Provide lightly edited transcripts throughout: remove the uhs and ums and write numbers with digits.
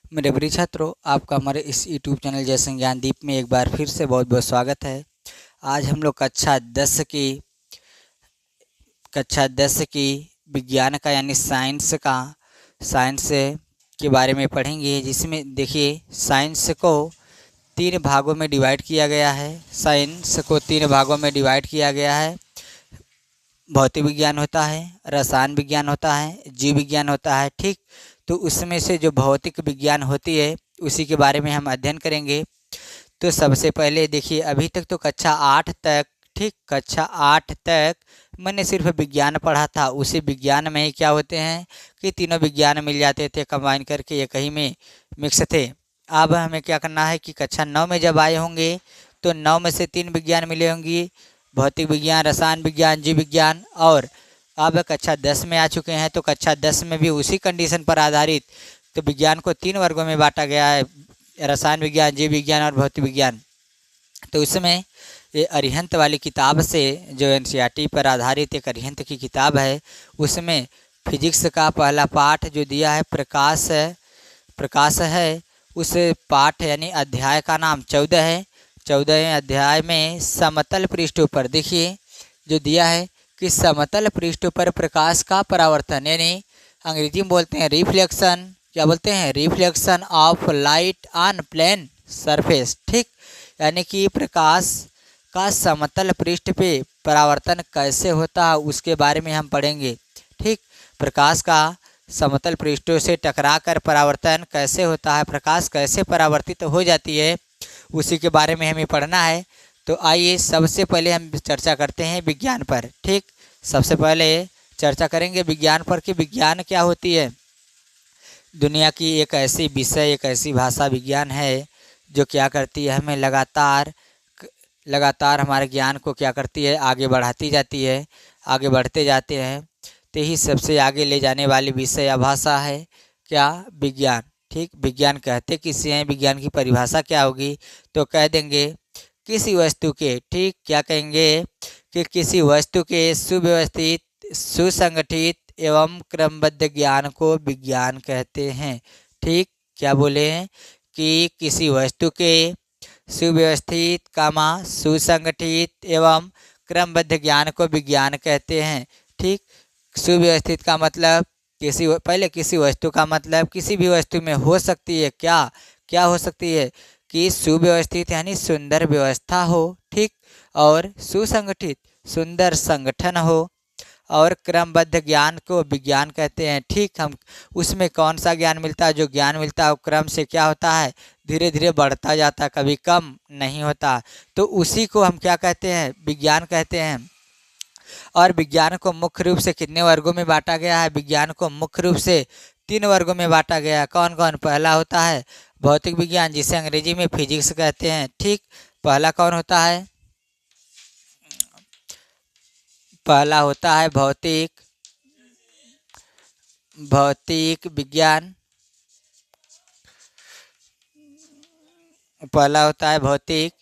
मेरे प्रिय छात्रों, आपका हमारे इस यूट्यूब चैनल जय सिंह ज्ञानदीप में एक बार फिर से बहुत बहुत स्वागत है। आज हम लोग कक्षा 10 की विज्ञान का यानी साइंस के बारे में पढ़ेंगे, जिसमें देखिए साइंस को 3 भागों में डिवाइड किया गया है। साइंस को 3 भागों में डिवाइड किया गया है। भौतिक विज्ञान होता है, रसायन विज्ञान होता है, जीव विज्ञान होता है। ठीक, तो उसमें से जो भौतिक विज्ञान होती है उसी के बारे में हम अध्ययन करेंगे। तो सबसे पहले देखिए, अभी तक तो कक्षा 8 तक मैंने सिर्फ विज्ञान पढ़ा था। उसी विज्ञान में ही क्या होते हैं कि तीनों विज्ञान मिल जाते थे, कंबाइन करके एक ही में मिक्स थे। अब हमें क्या करना है कि कक्षा 9 में जब आए होंगे तो 9 में से 3 विज्ञान मिले होंगी, भौतिक विज्ञान, रसायन विज्ञान, जीव विज्ञान। और अब कक्षा 10 में आ चुके हैं तो कक्षा 10 में भी उसी कंडीशन पर आधारित तो विज्ञान को 3 वर्गों में बांटा गया है, रसायन विज्ञान, जीव विज्ञान और भौतिक विज्ञान। तो उसमें ये अरिहंत वाली किताब से, जो एनसीईआरटी पर आधारित एक अरिहंत की किताब है, उसमें फिजिक्स का पहला पाठ जो दिया है प्रकाश है। उस पाठ यानी अध्याय का नाम 14 है। 14वें अध्याय में समतल पृष्ठों पर देखिए जो दिया है कि समतल पृष्ठ पर प्रकाश का परावर्तन, यानी अंग्रेजी में बोलते हैं रिफ्लेक्शन। क्या बोलते हैं? Reflection of light on plane surface. ठीक, यानी कि प्रकाश का समतल पृष्ठ पे परावर्तन कैसे होता है उसके बारे में हम पढ़ेंगे। ठीक, प्रकाश का समतल पृष्ठों से टकरा कर परावर्तन कैसे होता है, प्रकाश कैसे परावर्तित हो जाती है, उसी के बारे में हमें पढ़ना है। तो आइए सबसे पहले हम चर्चा करते हैं विज्ञान पर। ठीक, सबसे पहले चर्चा करेंगे विज्ञान पर कि विज्ञान क्या होती है। दुनिया की एक ऐसी विषय, एक ऐसी भाषा विज्ञान है जो क्या करती है, हमें लगातार हमारे ज्ञान को क्या करती है, आगे बढ़ाती जाती है। आगे बढ़ते जाते हैं तो ही सबसे आगे ले जाने वाली विषय या भाषा है क्या? विज्ञान। ठीक, विज्ञान कहते किसे हैं, विज्ञान की परिभाषा क्या होगी? तो कह देंगे किसी वस्तु के, ठीक, क्या कहेंगे कि किसी वस्तु के सुव्यवस्थित, सुसंगठित एवं क्रमबद्ध ज्ञान को विज्ञान कहते हैं। ठीक, क्या बोले हैं कि किसी वस्तु के सुव्यवस्थित, सुसंगठित एवं क्रमबद्ध ज्ञान को विज्ञान कहते हैं। ठीक, सुव्यवस्थित का मतलब किसी वस्तु का मतलब किसी भी वस्तु में हो सकती है। क्या हो सकती है कि सुव्यवस्थित यानी सुंदर व्यवस्था हो। ठीक, और सुसंगठित सुंदर संगठन हो, और क्रमबद्ध ज्ञान को विज्ञान कहते हैं। ठीक, हम उसमें कौन सा ज्ञान मिलता है? जो ज्ञान मिलता है वो क्रम से क्या होता है, धीरे धीरे बढ़ता जाता, कभी कम नहीं होता। तो उसी को हम क्या कहते हैं, विज्ञान कहते हैं। और विज्ञान को मुख्य रूप से कितने वर्गों में बांटा गया है? विज्ञान को मुख्य रूप से 3 वर्गों में बांटा गया है। कौन कौन? पहला होता है भौतिक विज्ञान, जिसे अंग्रेजी में फिजिक्स कहते हैं। ठीक, पहला कौन होता है? पहला होता है भौतिक विज्ञान। पहला होता है भौतिक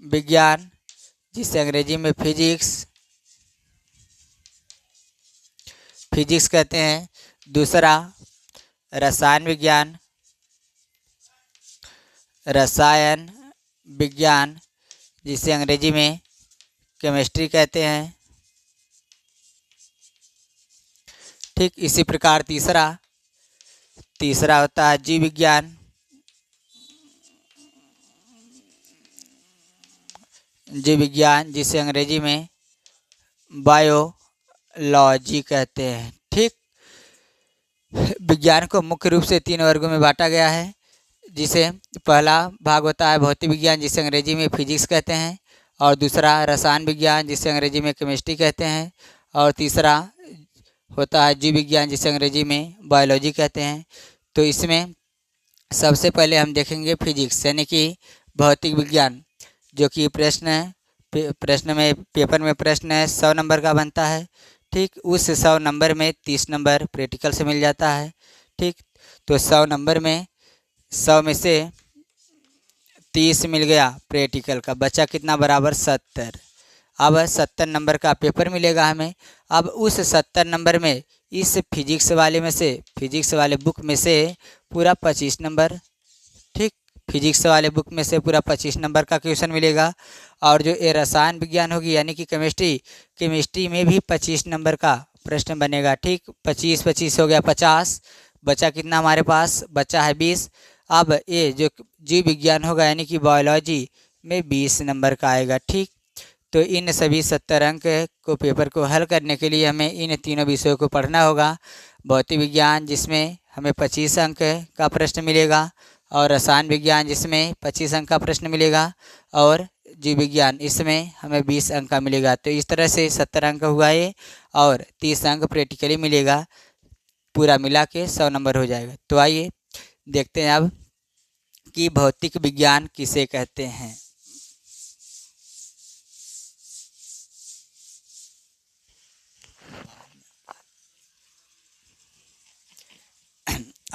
विज्ञान, जिसे अंग्रेजी में फिजिक्स कहते हैं। दूसरा रसायन विज्ञान, जिसे अंग्रेजी में केमिस्ट्री कहते हैं। ठीक, इसी प्रकार तीसरा होता है जीव विज्ञान, जिसे अंग्रेजी में बायोलॉजी कहते हैं। ठीक, विज्ञान को मुख्य रूप से 3 वर्गों में बांटा गया है, जिसे पहला भाग होता है भौतिक विज्ञान, जिसे अंग्रेजी में फिजिक्स कहते हैं, और दूसरा रसायन विज्ञान, जिसे अंग्रेजी में केमिस्ट्री कहते हैं, और तीसरा होता है जीव विज्ञान, जिसे अंग्रेजी में बायोलॉजी कहते हैं। तो इसमें सबसे पहले हम देखेंगे फिजिक्स यानी कि भौतिक विज्ञान, जो कि पेपर में प्रश्न है 100 नंबर का बनता है। ठीक, उस 100 नंबर में 30 नंबर प्रैक्टिकल से मिल जाता है। ठीक, तो 100 नंबर में 100 में से 30 मिल गया प्रैक्टिकल का, बचा कितना? बराबर 70। अब 70 नंबर का पेपर मिलेगा हमें। अब उस 70 नंबर में इस फिजिक्स वाले बुक में से पूरा 25 नंबर, ठीक, फिजिक्स वाले बुक में से पूरा 25 नंबर का क्वेश्चन मिलेगा। और जो ये रसायन विज्ञान होगी यानी कि केमिस्ट्री में भी 25 नंबर का प्रश्न बनेगा, ठीक। 25 25 हो गया 50, बचा कितना हमारे पास, बचा है 20। अब ये जो जीव विज्ञान होगा यानी कि बायोलॉजी में 20 नंबर का आएगा, ठीक। तो इन सभी 70 अंक को पेपर को हल करने के लिए हमें इन तीनों विषयों को पढ़ना होगा। भौतिक विज्ञान जिसमें हमें 25 अंक का प्रश्न मिलेगा, और रसायन विज्ञान जिसमें 25 अंक का प्रश्न मिलेगा, और जीव विज्ञान इसमें हमें 20 अंक का मिलेगा। तो इस तरह से 70 अंक हुआ ये, और 30 अंक प्रैक्टिकली मिलेगा, पूरा मिला के 100 नंबर हो जाएगा। तो आइए देखते हैं अब कि भौतिक विज्ञान किसे कहते हैं।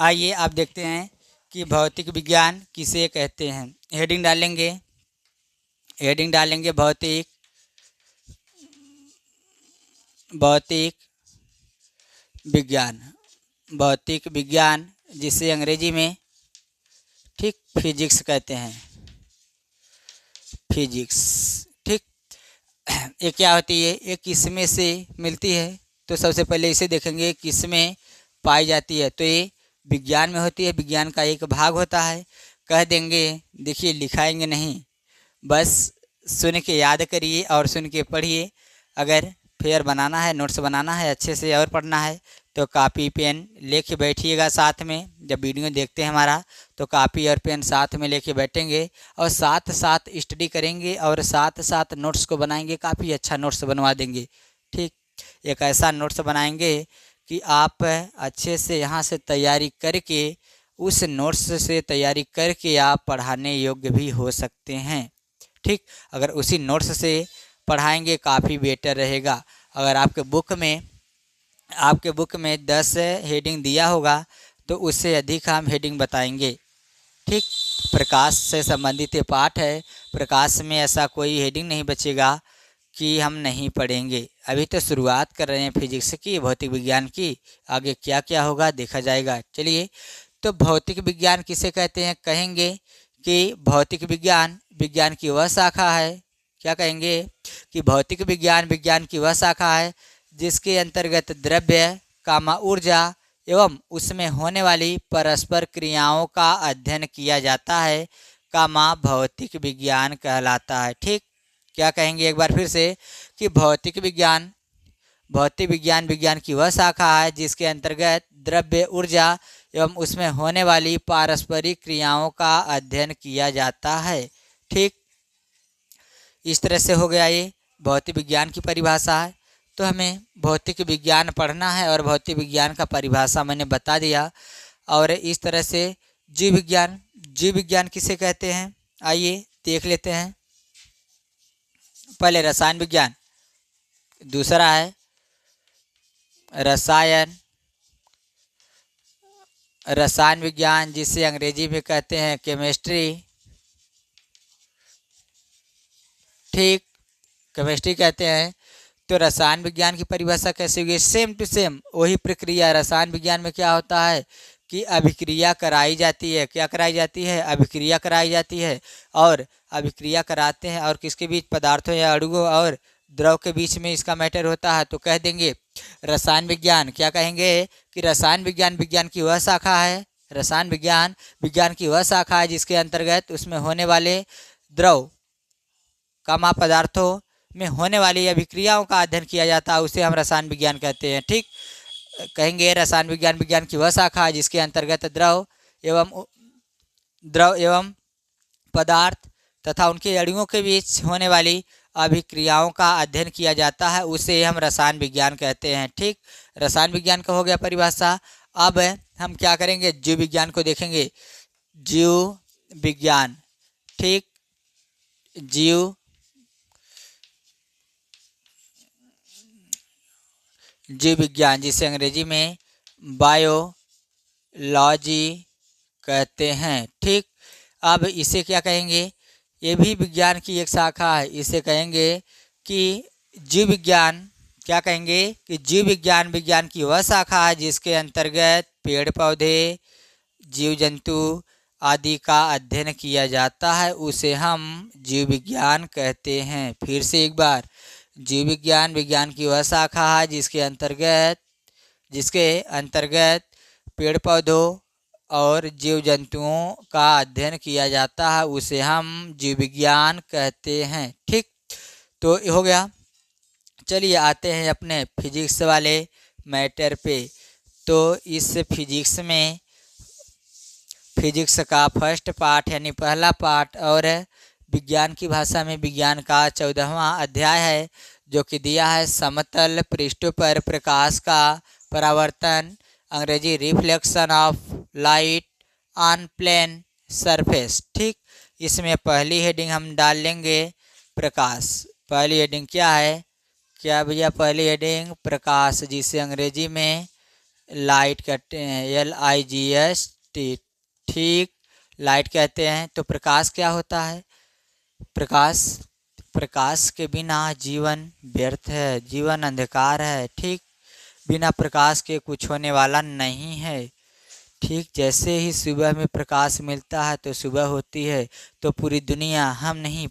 आइए आप देखते हैं कि भौतिक विज्ञान किसे कहते हैं। हेडिंग डालेंगे भौतिक विज्ञान जिसे अंग्रेजी में, ठीक, फिजिक्स कहते हैं, फिजिक्स, ठीक। ये क्या होती है, ये किसमें से मिलती है, तो सबसे पहले इसे देखेंगे किसमें पाई जाती है। तो ये विज्ञान में होती है, विज्ञान का एक भाग होता है। कह देंगे, देखिए लिखाएंगे नहीं, बस सुन के याद करिए और सुन के पढ़िए। अगर फेयर बनाना है, नोट्स बनाना है अच्छे से और पढ़ना है तो कापी पेन लेके बैठिएगा साथ में। जब वीडियो देखते हैं हमारा तो कापी और पेन साथ में लेके बैठेंगे और साथ साथ स्टडी करेंगे और साथ साथ नोट्स को बनाएंगे। काफ़ी अच्छा नोट्स बनवा देंगे, ठीक। एक ऐसा नोट्स बनाएंगे कि आप अच्छे से यहाँ से तैयारी करके, उस नोट्स से तैयारी करके आप पढ़ाने योग्य भी हो सकते हैं, ठीक। अगर उसी नोट्स से पढ़ाएंगे काफ़ी बेटर रहेगा। अगर आपके बुक में 10 हेडिंग दिया होगा तो उससे अधिक हम हेडिंग बताएंगे, ठीक। प्रकाश से संबंधित ये पाठ है, प्रकाश में ऐसा कोई हेडिंग नहीं बचेगा कि हम नहीं पढ़ेंगे। अभी तो शुरुआत कर रहे हैं फिजिक्स की, भौतिक विज्ञान की, आगे क्या क्या होगा देखा जाएगा। चलिए, तो भौतिक विज्ञान किसे कहते हैं, कहेंगे कि भौतिक विज्ञान की वह शाखा है। क्या कहेंगे कि भौतिक विज्ञान की वह शाखा है जिसके अंतर्गत द्रव्य, ऊर्जा एवं उसमें होने वाली परस्पर क्रियाओं का अध्ययन किया जाता है, भौतिक विज्ञान कहलाता है, ठीक। क्या कहेंगे एक बार फिर से कि भौतिक विज्ञान की वह शाखा है जिसके अंतर्गत द्रव्य, ऊर्जा एवं उसमें होने वाली पारस्परिक क्रियाओं का अध्ययन किया जाता है, ठीक। इस तरह से हो गया, ये भौतिक विज्ञान की परिभाषा है। तो हमें भौतिक विज्ञान पढ़ना है और भौतिक विज्ञान का परिभाषा मैंने बता दिया। और इस तरह से जीव विज्ञान किसे कहते हैं, आइए देख लेते हैं। पहले रसायन विज्ञान, दूसरा है रसायन विज्ञान जिसे अंग्रेजी में कहते हैं केमिस्ट्री, ठीक, केमिस्ट्री कहते हैं। तो रसायन विज्ञान की परिभाषा कैसे हुई, सेम टू सेम वही प्रक्रिया। रसायन विज्ञान में क्या होता है कि अभिक्रिया कराई जाती है। क्या कराई जाती है, अभिक्रिया कराई जाती है। और अभिक्रिया कराते हैं और किसके बीच, पदार्थों या अणुओं और द्रव के बीच में इसका मैटर होता है। तो कह देंगे रसायन विज्ञान, क्या कहेंगे कि रसायन विज्ञान की वह शाखा है, रसायन विज्ञान की वह शाखा है जिसके अंतर्गत उसमें होने वाले द्रव, पदार्थों में होने वाली अभिक्रियाओं का अध्ययन किया जाता है, उसे हम रसायन विज्ञान कहते हैं, ठीक। कहेंगे रसायन विज्ञान की वह शाखा है जिसके अंतर्गत द्रव एवं पदार्थ तथा उनके अणुओं के बीच होने वाली अभिक्रियाओं का अध्ययन किया जाता है, उसे हम रसायन विज्ञान कहते हैं, ठीक। रसायन विज्ञान का हो गया परिभाषा। अब हम क्या करेंगे, जीव विज्ञान को देखेंगे। जीव विज्ञान, ठीक, जीव विज्ञान जिसे अंग्रेजी में बायोलॉजी कहते हैं, ठीक। अब इसे क्या कहेंगे, ये भी विज्ञान की एक शाखा है। इसे कहेंगे कि जीव विज्ञान क्या कहेंगे कि जीव विज्ञान विज्ञान की वह शाखा है जिसके अंतर्गत पेड़ पौधे, जीव जंतु आदि का अध्ययन किया जाता है, उसे हम जीव विज्ञान कहते हैं। फिर से एक बार, जीव विज्ञान विज्ञान की वह शाखा है जिसके अंतर्गत पेड़ पौधों और जीव जंतुओं का अध्ययन किया जाता है, उसे हम जीव विज्ञान कहते हैं। ठीक, तो हो गया। चलिए आते हैं अपने फिजिक्स वाले मैटर पे। तो इस फिजिक्स का फर्स्ट पार्ट यानी पहला पार्ट और विज्ञान की भाषा में विज्ञान का 14वां अध्याय है, जो कि दिया है समतल पृष्ठों पर प्रकाश का परावर्तन, अंग्रेजी reflection of light on plane surface. ठीक, इसमें पहली हेडिंग हम डाल लेंगे प्रकाश। पहली हेडिंग क्या है, क्या भैया? पहली हेडिंग प्रकाश, जिसे अंग्रेजी में लाइट कहते हैं, LIGHT। ठीक, लाइट कहते हैं। तो प्रकाश क्या होता है? प्रकाश के बिना जीवन व्यर्थ है, जीवन अंधकार है। ठीक, बिना प्रकाश के कुछ होने वाला नहीं है। ठीक, जैसे ही सुबह में प्रकाश मिलता है तो सुबह होती है, तो पूरी दुनिया, हम नहीं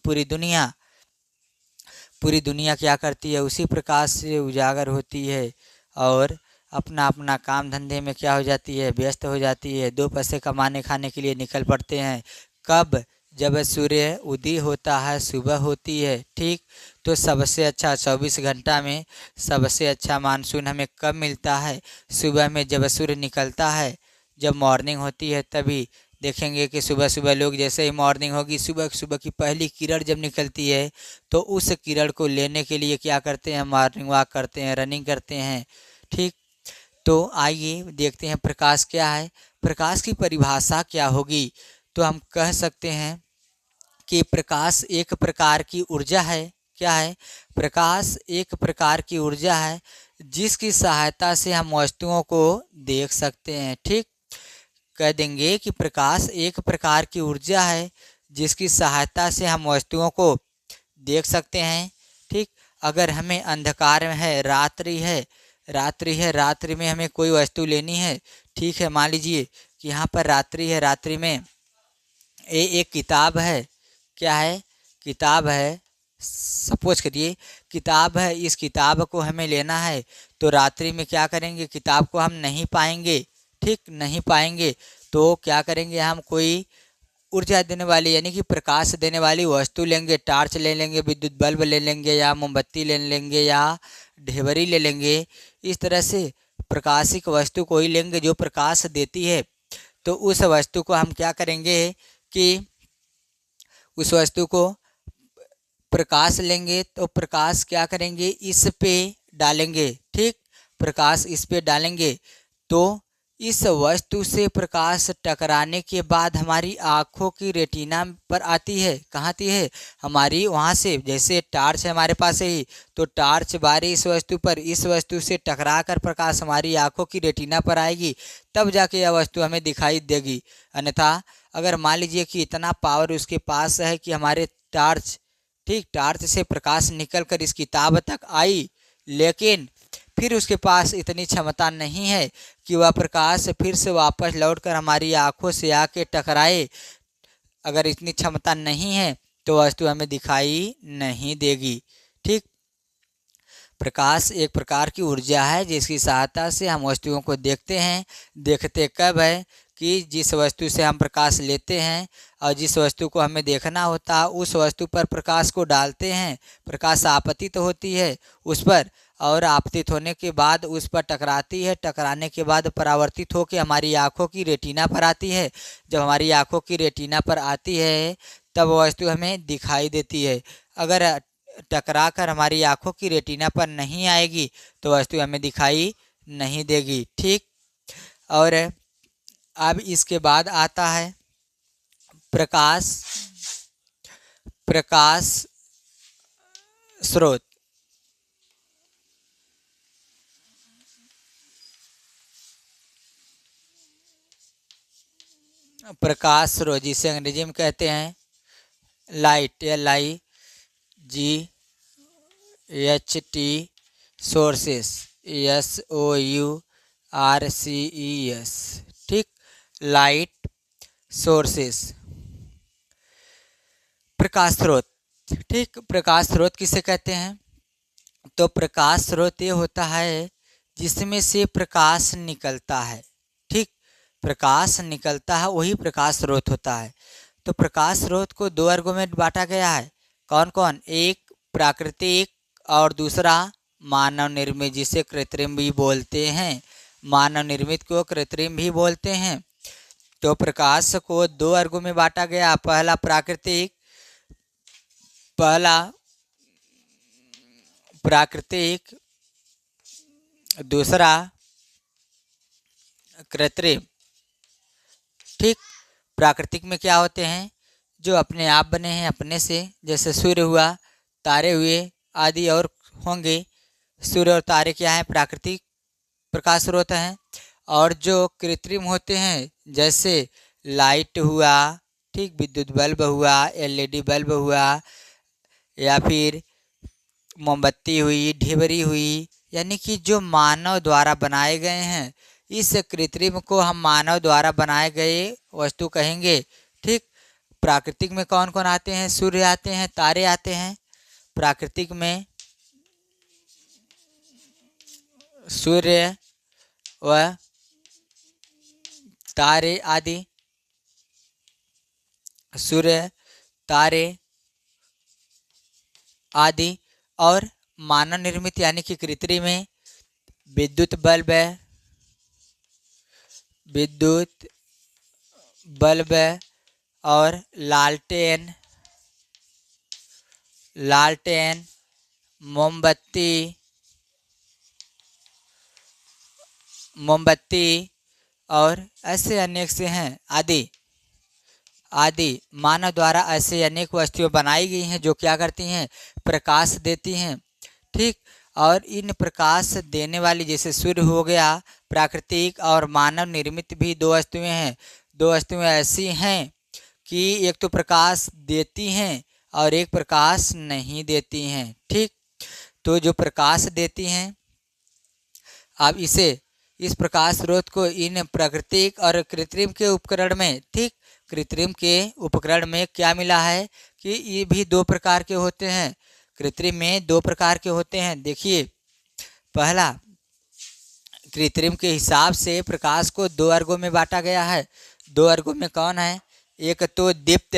पूरी दुनिया क्या करती है? उसी प्रकाश से उजागर होती है और अपना अपना काम धंधे में क्या हो जाती है? व्यस्त हो जाती है। दो पैसे कमाने खाने के लिए निकल पड़ते हैं। कब? जब सूर्य उदय होता है, सुबह होती है। ठीक, तो सबसे अच्छा 24 घंटा में सबसे अच्छा मानसून हमें कब मिलता है? सुबह में, जब सूर्य निकलता है, जब मॉर्निंग होती है, तभी देखेंगे कि सुबह सुबह लोग, जैसे ही मॉर्निंग होगी, सुबह सुबह की पहली किरण जब निकलती है, तो उस किरण को लेने के लिए क्या करते हैं? मॉर्निंग वॉक करते हैं, रनिंग करते हैं। ठीक, तो आइए देखते हैं प्रकाश क्या है। प्रकाश की परिभाषा क्या होगी? तो हम कह सकते हैं कि प्रकाश एक प्रकार की ऊर्जा है। क्या है? प्रकाश एक प्रकार की ऊर्जा है जिसकी सहायता से हम वस्तुओं को देख सकते हैं। ठीक, कह देंगे कि प्रकाश एक प्रकार की ऊर्जा है जिसकी सहायता से हम वस्तुओं को देख सकते हैं। ठीक, अगर हमें अंधकार में है, रात्रि में हमें कोई वस्तु लेनी है। ठीक है, मान लीजिए कि यहाँ पर रात्रि है, रात्रि में एक किताब है। क्या है? किताब है, सपोज करिए किताब है, इस किताब को हमें लेना है, तो रात्रि में क्या करेंगे? किताब को हम नहीं पाएंगे। ठीक, नहीं पाएंगे तो क्या करेंगे? हम कोई ऊर्जा देने वाली यानी कि प्रकाश देने वाली वस्तु लेंगे, टार्च ले लेंगे, विद्युत बल्ब ले लेंगे, या मोमबत्ती ले लेंगे, या ढेबरी ले लेंगे। इस तरह से प्रकाशिक वस्तु को ही लेंगे जो प्रकाश देती है। तो उस वस्तु को हम क्या करेंगे कि उस वस्तु को प्रकाश लेंगे, तो प्रकाश क्या करेंगे? इस पे डालेंगे। ठीक, प्रकाश इस पे डालेंगे तो इस वस्तु से प्रकाश टकराने के बाद हमारी आँखों की रेटिना पर आती है। कहाँ आती है? हमारी वहाँ से, जैसे टार्च है हमारे पास ही, तो टार्च बारी इस वस्तु पर, इस वस्तु से टकरा कर प्रकाश हमारी आँखों की रेटिना पर आएगी, तब जाके यह वस्तु हमें दिखाई देगी। अन्यथा अगर मान लीजिए कि इतना पावर उसके पास है कि हमारे टार्च से प्रकाश निकल कर इस किताब तक आई, लेकिन फिर उसके पास इतनी क्षमता नहीं है कि वह प्रकाश फिर से वापस लौटकर हमारी आँखों से आके टकराए। अगर इतनी क्षमता नहीं है तो वस्तु हमें दिखाई नहीं देगी। ठीक, प्रकाश एक प्रकार की ऊर्जा है जिसकी सहायता से हम वस्तुओं को देखते हैं। देखते कब है? कि जिस वस्तु से हम प्रकाश लेते हैं और जिस वस्तु को हमें देखना होता है उस वस्तु पर प्रकाश को डालते हैं, प्रकाश आपतित होती है उस पर, और आपतित होने के बाद उस पर टकराती है, टकराने के बाद परावर्तित होकर हमारी आँखों की रेटिना पर आती है। जब हमारी आँखों की रेटिना पर आती है तब वस्तु हमें दिखाई देती है। अगर टकरा कर हमारी आँखों की रेटिना पर नहीं आएगी तो वस्तु हमें दिखाई नहीं देगी। ठीक, और अब इसके बाद आता है प्रकाश स्रोत। प्रकाश स्रोत जिसे अंग्रेजी में कहते हैं लाइट, LIGHT। सोर्सेस, SOURCES, ठीक। लाइट सोर्सेस, प्रकाश स्रोत, ठीक। प्रकाश स्रोत किसे कहते हैं? तो प्रकाश स्रोत ये होता है जिसमें से प्रकाश निकलता है, ठीक। प्रकाश निकलता है वही प्रकाश स्रोत होता है। तो प्रकाश स्रोत को दो वर्गों में बांटा गया है। कौन कौन? एक प्राकृतिक और दूसरा मानव निर्मित, जिसे कृत्रिम भी बोलते हैं। मानव निर्मित को कृत्रिम भी बोलते हैं। तो प्रकाश को दो वर्गों में बांटा गया। पहला प्राकृतिक, दूसरा कृत्रिम, ठीक। प्राकृतिक में क्या होते हैं? जो अपने आप बने हैं अपने से, जैसे सूर्य हुआ, तारे हुए आदि और होंगे। सूर्य और तारे क्या हैं? प्राकृतिक प्रकाश स्रोत हैं। और जो कृत्रिम होते हैं, जैसे लाइट हुआ, ठीक, विद्युत बल्ब हुआ, LED बल्ब हुआ, या फिर मोमबत्ती हुई, ढिबरी हुई, यानी कि जो मानव द्वारा बनाए गए हैं। इस कृत्रिम को हम मानव द्वारा बनाए गए वस्तु कहेंगे, ठीक। प्राकृतिक में कौन कौन आते हैं? सूर्य आते हैं, तारे आते हैं। प्राकृतिक में सूर्य व तारे आदि, सूर्य, तारे आदि। और मानव निर्मित यानी कि कृत्रिम में विद्युत बल्ब और लालटेन, मोमबत्ती और ऐसे अनेक से हैं आदि मानव द्वारा ऐसे अनेक वस्तुएं बनाई गई हैं जो क्या करती हैं? प्रकाश देती हैं, ठीक। और इन प्रकाश देने वाली, जैसे सूर्य हो गया, प्राकृतिक और मानव निर्मित भी दो वस्तुएं हैं। दो वस्तुएं ऐसी हैं कि एक तो प्रकाश देती हैं और एक प्रकाश नहीं देती हैं, ठीक। तो जो प्रकाश देती हैं, अब इस प्रकाश स्रोत को इन प्राकृतिक और कृत्रिम के उपकरण में, ठीक, कृत्रिम के उपकरण में क्या मिला है कि ये भी दो प्रकार के होते हैं। कृत्रिम में दो प्रकार के होते हैं। देखिए, पहला, कृत्रिम के हिसाब से प्रकाश को दो वर्गों में बांटा गया है। दो वर्गों में कौन है? एक तो दीप्त,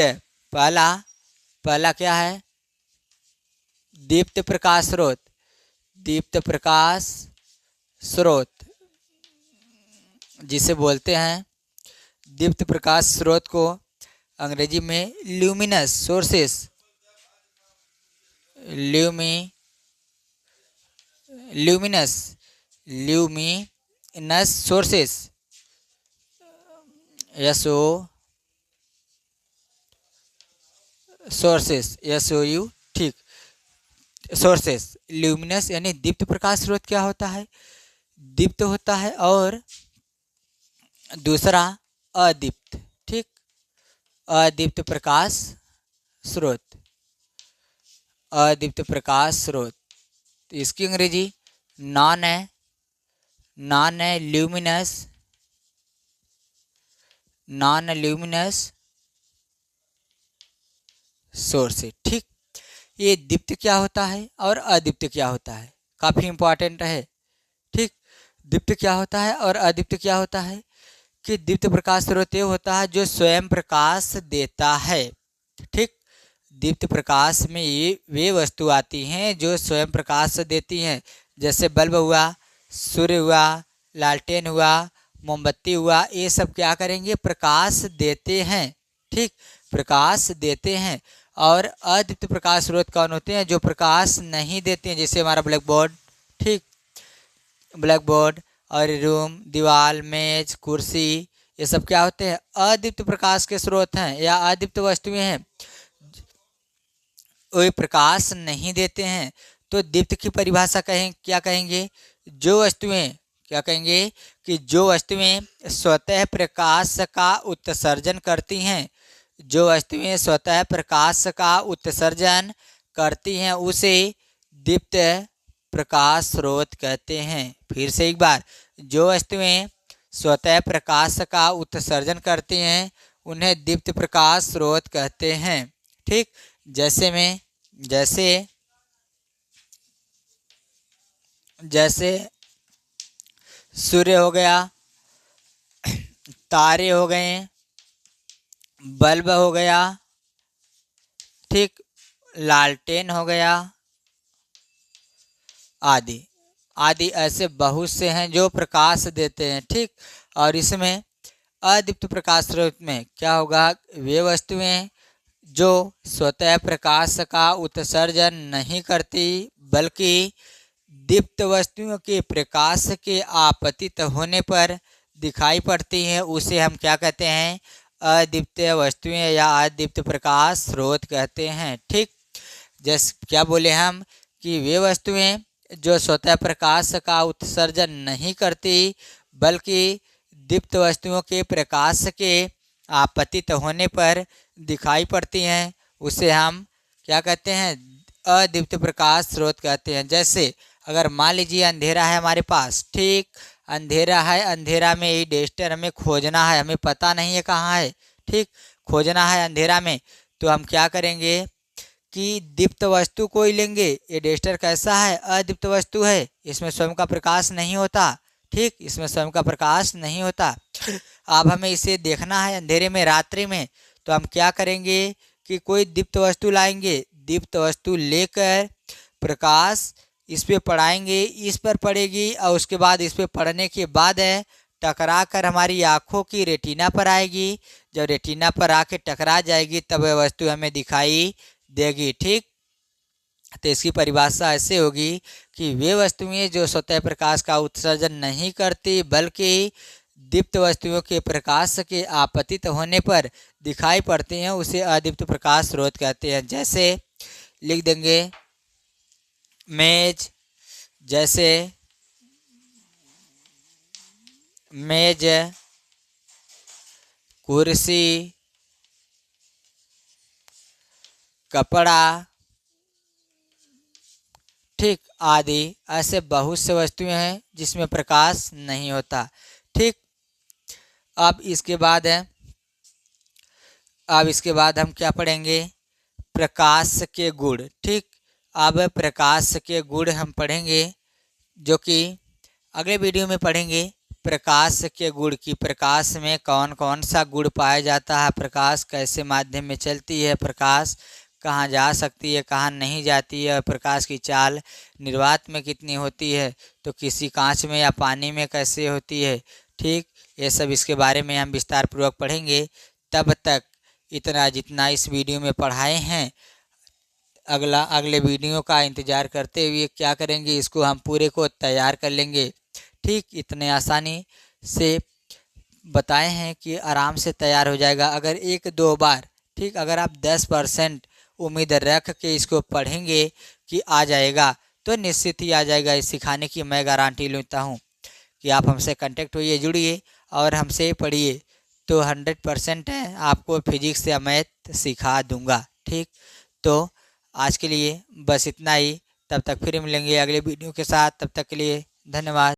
पहला क्या है? दीप्त प्रकाश स्रोत, जिसे बोलते हैं दीप्त प्रकाश स्रोत को अंग्रेजी में luminous sources, luminous sources, SOU, ठीक। सोर्सेस, ल्यूमिनस यानी दीप्त प्रकाश स्रोत क्या होता है? दीप्त होता है। और दूसरा अदीप्त, ठीक, अदीप्त प्रकाश स्रोत, इसकी अंग्रेजी नॉन ल्यूमिनस सोर्स, ठीक। ये दीप्त क्या होता है और अदीप्त क्या होता है? काफ़ी इंपॉर्टेंट है, ठीक। दीप्त क्या होता है और अदीप्त क्या होता है? कि दीप्त प्रकाश स्रोत ये होता है जो स्वयं प्रकाश देता है, ठीक। दीप्त प्रकाश में ये वे वस्तु आती हैं जो स्वयं प्रकाश देती हैं, जैसे बल्ब हुआ, सूर्य हुआ, लालटेन हुआ, मोमबत्ती हुआ। ये सब क्या करेंगे? प्रकाश देते हैं, ठीक, प्रकाश देते हैं। और अदीप्त प्रकाश स्रोत कौन होते हैं? जो प्रकाश नहीं देते हैं, जैसे हमारा ब्लैक बोर्ड, ठीक, ब्लैक बोर्ड और रूम, दीवार, मेज, कुर्सी, ये सब क्या होते हैं? अदीप्त प्रकाश के स्रोत हैं या अदीप्त वस्तुएं हैं, वे प्रकाश नहीं देते हैं। तो दीप्त की परिभाषा क्या कहेंगे? जो वस्तुएं, क्या कहेंगे? कि जो वस्तुएं स्वतः प्रकाश का उत्सर्जन करती हैं, जो वस्तुएं स्वतः प्रकाश का उत्सर्जन करती हैं उसे दीप्त प्रकाश स्रोत कहते हैं। फिर से एक बार, जो वस्तुएं स्वतः प्रकाश का उत्सर्जन करती हैं उन्हें दीप्त प्रकाश स्रोत कहते हैं। ठीक, जैसे जैसे सूर्य हो गया, तारे हो गए, बल्ब हो गया, ठीक, लालटेन हो गया, आदि आदि ऐसे बहुत से हैं जो प्रकाश देते हैं। ठीक, और इसमें अदीप्त प्रकाश स्रोत में क्या होगा, वे वस्तुएं जो स्वतः प्रकाश का उत्सर्जन नहीं करती बल्कि दीप्त वस्तुओं के प्रकाश के आपतित होने पर दिखाई पड़ती हैं, उसे हम क्या कहते हैं, अदीप्त वस्तुएं या अदीप्त प्रकाश स्रोत कहते हैं। ठीक, जैसे क्या बोले हम कि वे वस्तुएं जो स्वतः प्रकाश का उत्सर्जन नहीं करती बल्कि दीप्त वस्तुओं के प्रकाश के आपतित होने पर दिखाई पड़ती हैं, उसे हम क्या कहते हैं, अदीप्त प्रकाश स्रोत कहते हैं। जैसे अगर मान लीजिए अंधेरा है हमारे पास, ठीक, अंधेरा है, अंधेरा में ये डेस्टर हमें खोजना है, हमें पता नहीं है कहाँ है, ठीक, खोजना है अंधेरा में, तो हम क्या करेंगे कि दीप्त वस्तु को ही लेंगे। ये डेस्टर कैसा है, अदीप्त वस्तु है, इसमें स्वयं का प्रकाश नहीं होता, ठीक, इसमें स्वयं का प्रकाश नहीं होता। अब हमें इसे देखना है अंधेरे में, रात्रि में, तो हम क्या करेंगे कि कोई दीप्त वस्तु लाएंगे, दीप्त वस्तु लेकर प्रकाश इस पे पड़ाएंगे, इस पर पड़ेगी और उसके बाद इस पे पड़ने के बाद है टकरा कर हमारी आँखों की रेटिना पर आएगी। जब रेटिना पर आके टकरा जाएगी तब वह वस्तु हमें दिखाई देगी। ठीक, तो इसकी परिभाषा ऐसे होगी कि वे वस्तुएं जो स्वतः प्रकाश का उत्सर्जन नहीं करती बल्कि दीप्त वस्तुओं के प्रकाश के आपतित होने पर दिखाई पड़ती हैं, उसे अदीप्त प्रकाश स्रोत कहते हैं। जैसे लिख देंगे मेज, जैसे मेज, कुर्सी, कपड़ा, ठीक, आदि ऐसे बहुत से वस्तुएं हैं जिसमें प्रकाश नहीं होता। ठीक, अब इसके बाद हम क्या पढ़ेंगे, प्रकाश के गुण। ठीक, अब प्रकाश के गुण हम पढ़ेंगे जो कि अगले वीडियो में पढ़ेंगे। प्रकाश के गुण की प्रकाश में कौन कौन सा गुण पाया जाता है, प्रकाश कैसे माध्यम में चलती है, प्रकाश कहाँ जा सकती है कहाँ नहीं जाती है, और प्रकाश की चाल निर्वात में कितनी होती है, तो किसी कांच में या पानी में कैसे होती है। ठीक, ये सब इसके बारे में हम विस्तार पूर्वक पढ़ेंगे। तब तक इतना जितना इस वीडियो में पढ़ाए हैं, अगले वीडियो का इंतज़ार करते हुए क्या करेंगे, इसको हम पूरे को तैयार कर लेंगे। ठीक, इतने आसानी से बताए हैं कि आराम से तैयार हो जाएगा। अगर एक दो बार, ठीक, अगर आप 10% उम्मीद रख के इसको पढ़ेंगे कि आ जाएगा तो निश्चित ही आ जाएगा। इस सिखाने की मैं गारंटी लेता हूँ कि आप हमसे कांटेक्ट होइए, जुड़िए और हमसे पढ़िए, तो 100% है आपको फिजिक्स या मैथ सिखा दूंगा। ठीक, तो आज के लिए बस इतना ही। तब तक फिर मिलेंगे अगले वीडियो के साथ। तब तक के लिए धन्यवाद।